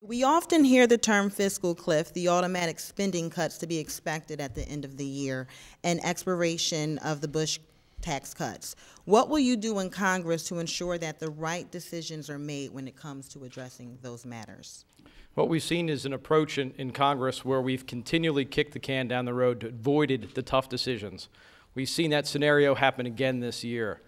We often hear the term fiscal cliff, the automatic spending cuts to be expected at the end of the year, and expiration of the Bush tax cuts. What will you do in Congress to ensure that the right decisions are made when it comes to addressing those matters? What we've seen is an approach in Congress where we've continually kicked the can down the road, avoided the tough decisions. We've seen that scenario happen again this year.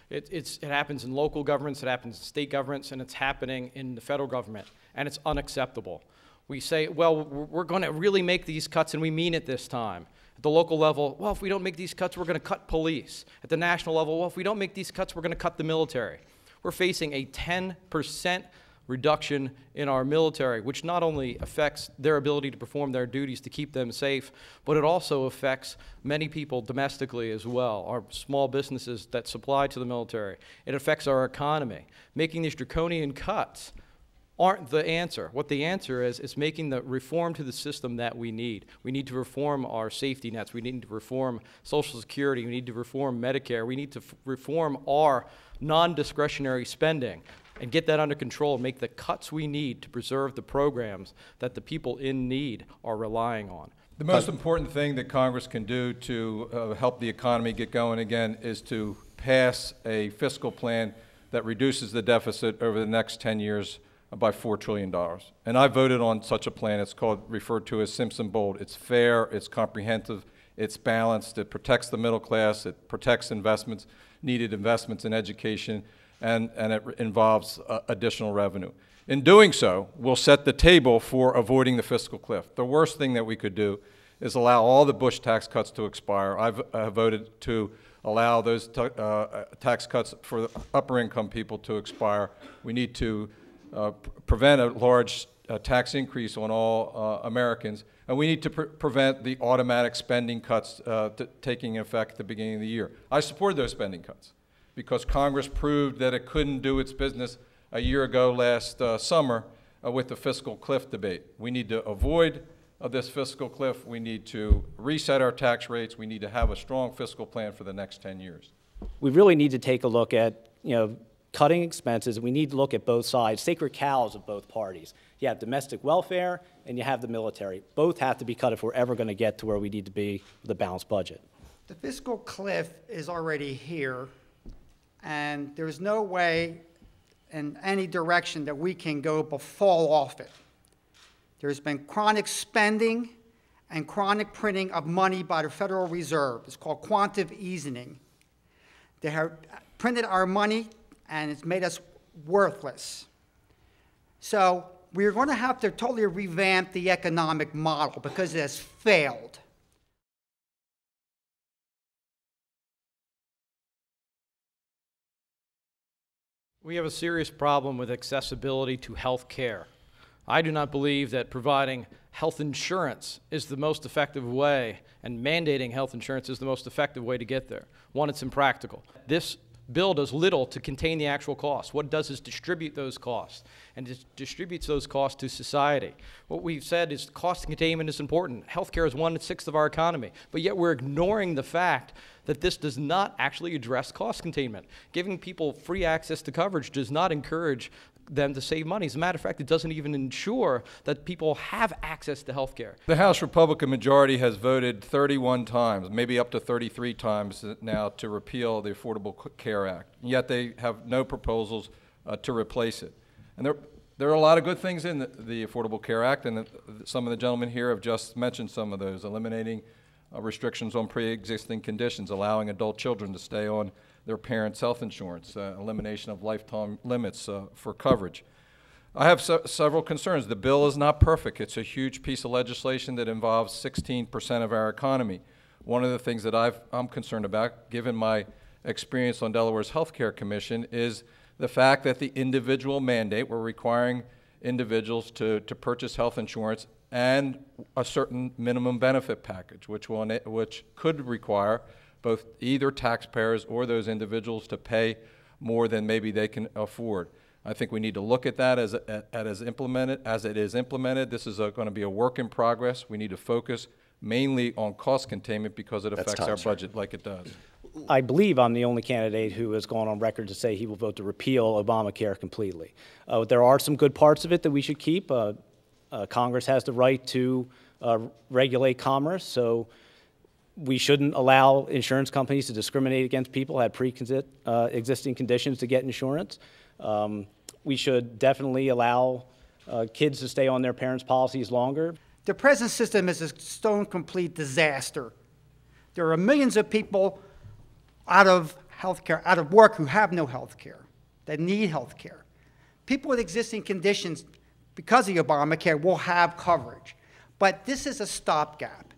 It happens in local governments, it happens in state governments, and it's happening in the federal government, and it's unacceptable. We say, well, we're going to really make these cuts, and we mean it this time. At the local level, well, if we don't make these cuts, we're going to cut police. At the national level, well, if we don't make these cuts, we're going to cut the military. We're facing a 10% reduction in our military, which not only affects their ability to perform their duties to keep them safe, but it also affects many people domestically as well, our small businesses that supply to the military. It affects our economy. Making these draconian cuts aren't the answer. What the answer is making the reform to the system that we need. We need to reform our safety nets. We need to reform Social Security. We need to reform Medicare. We need to reform our non-discretionary spending and get that under control and make the cuts we need to preserve the programs that the people in need are relying on. The most important thing that Congress can do to help the economy get going again is to pass a fiscal plan that reduces the deficit over the next 10 years by $4 trillion. And I voted on such a plan. It's referred to as Simpson-Bold. It's fair, it's comprehensive, it's balanced, it protects the middle class, it protects investments, needed investments in education, and it involves additional revenue. In doing so, we'll set the table for avoiding the fiscal cliff. The worst thing that we could do is allow all the Bush tax cuts to expire. I've voted to allow those tax cuts for upper income people to expire. We need to prevent a large tax increase on all Americans, and we need to prevent the automatic spending cuts taking effect at the beginning of the year. I support those spending cuts because Congress proved that it couldn't do its business a year ago last summer with the fiscal cliff debate. We need to avoid this fiscal cliff. We need to reset our tax rates. We need to have a strong fiscal plan for the next 10 years. We really need to take a look at, cutting expenses. We need to look at both sides, sacred cows of both parties. You have domestic welfare and you have the military. Both have to be cut if we're ever going to get to where we need to be with a balanced budget. The fiscal cliff is already here, and there's no way in any direction that we can go but fall off it. There's been chronic spending and chronic printing of money by the Federal Reserve. It's called quantitative easing. They have printed our money and it's made us worthless. So we're going to have to totally revamp the economic model because it has failed. We have a serious problem with accessibility to health care. I do not believe that providing health insurance is the most effective way, and mandating health insurance is the most effective way to get there. One, it's impractical. This bill does little to contain the actual costs. What it does is distribute those costs, and it distributes those costs to society. What we've said is cost containment is important. Healthcare is 1/6 of our economy, but yet we're ignoring the fact that this does not actually address cost containment. Giving people free access to coverage does not encourage them to save money. As a matter of fact, it doesn't even ensure that people have access to health care. The House Republican majority has voted 31 times, maybe up to 33 times now, to repeal the Affordable Care Act, and yet they have no proposals to replace it. And there are a lot of good things in the Affordable Care Act, and some of the gentlemen here have just mentioned some of those, eliminating restrictions on pre-existing conditions, allowing adult children to stay on their parents' health insurance, elimination of lifetime limits for coverage. I have several concerns. The bill is not perfect. It's a huge piece of legislation that involves 16% of our economy. One of the things that I'm concerned about, given my experience on Delaware's Healthcare Commission, is the fact that the individual mandate, we're requiring individuals to purchase health insurance and a certain minimum benefit package, which could require both either taxpayers or those individuals to pay more than maybe they can afford. I think we need to look at that as it is implemented. This is going to be a work in progress. We need to focus mainly on cost containment because it affects our budget like it does. I believe I'm the only candidate who has gone on record to say he will vote to repeal Obamacare completely. There are some good parts of it that we should keep. Congress has the right to regulate commerce, so we shouldn't allow insurance companies to discriminate against people who had pre-existing conditions to get insurance. We should definitely allow kids to stay on their parents' policies longer. The present system is a stone complete disaster. There are millions of people out of healthcare, out of work, who have no health care, that need health care. People with existing conditions, because of Obamacare, will have coverage. But this is a stopgap.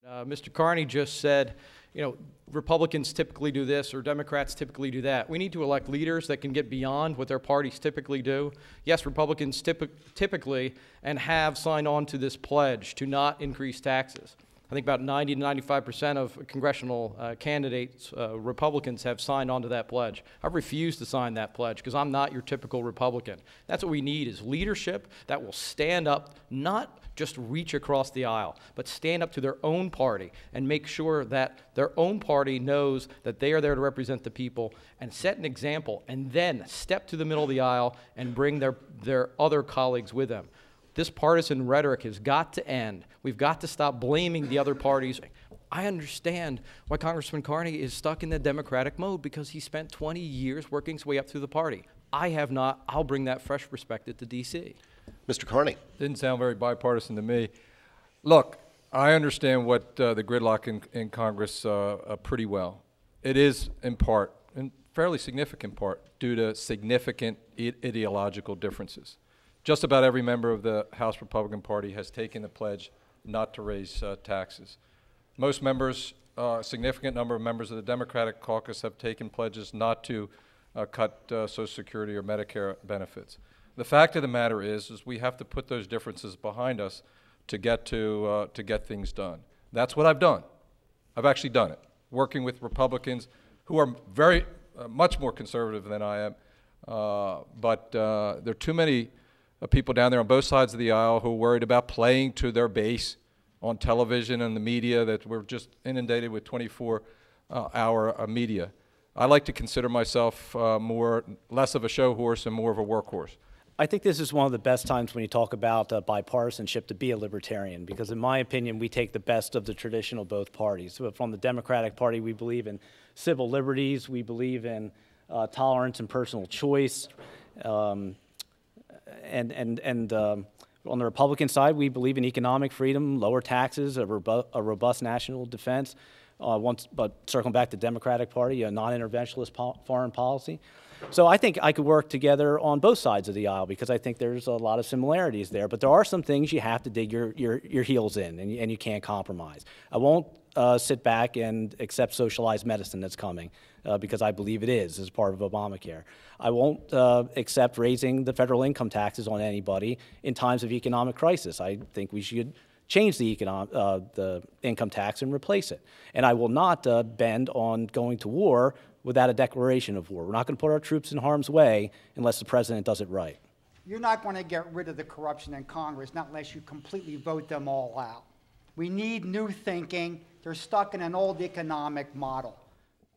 Mr. Carney just said, you know, Republicans typically do this or Democrats typically do that. We need to elect leaders that can get beyond what their parties typically do. Yes, Republicans typically and have signed on to this pledge to not increase taxes. I think about 90 to 95% of congressional candidates, Republicans, have signed on to that pledge. I've refused to sign that pledge because I'm not your typical Republican. That's what we need, is leadership that will stand up, not just reach across the aisle, but stand up to their own party and make sure that their own party knows that they are there to represent the people and set an example, and then step to the middle of the aisle and bring their other colleagues with them. This partisan rhetoric has got to end. We've got to stop blaming the other parties. I understand why Congressman Carney is stuck in the Democratic mode, because he spent 20 years working his way up through the party. I have not. I'll bring that fresh perspective to D.C. Mr. Carney. Didn't sound very bipartisan to me. Look, I understand what the gridlock in Congress pretty well. It is in part, in fairly significant part, due to significant ideological differences. Just about every member of the House Republican Party has taken the pledge not to raise taxes. Most members, a significant number of members of the Democratic caucus have taken pledges not to cut Social Security or Medicare benefits. The fact of the matter is we have to put those differences behind us to get things done. That's what I've done. I've actually done it, working with Republicans who are very much more conservative than I am. But there are too many people down there on both sides of the aisle who are worried about playing to their base on television and the media, that we're just inundated with 24-hour media. I like to consider myself less of a show horse and more of a workhorse. I think this is one of the best times when you talk about bipartisanship to be a libertarian, because in my opinion, we take the best of the traditional both parties. So from the Democratic Party, we believe in civil liberties, we believe in tolerance and personal choice, and on the Republican side, we believe in economic freedom, lower taxes, a robust national defense. But circling back to the Democratic Party, a non-interventionist foreign policy. So I think I could work together on both sides of the aisle, because I think there's a lot of similarities there. But there are some things you have to dig your heels in, and you can't compromise. I won't sit back and accept socialized medicine that's coming, because I believe it is as part of Obamacare. I won't accept raising the federal income taxes on anybody in times of economic crisis. I think we should change the income tax and replace it. And I will not bend on going to war without a declaration of war. We're not going to put our troops in harm's way unless the president does it right. You're not going to get rid of the corruption in Congress, not unless you completely vote them all out. We need new thinking. They're stuck in an old economic model.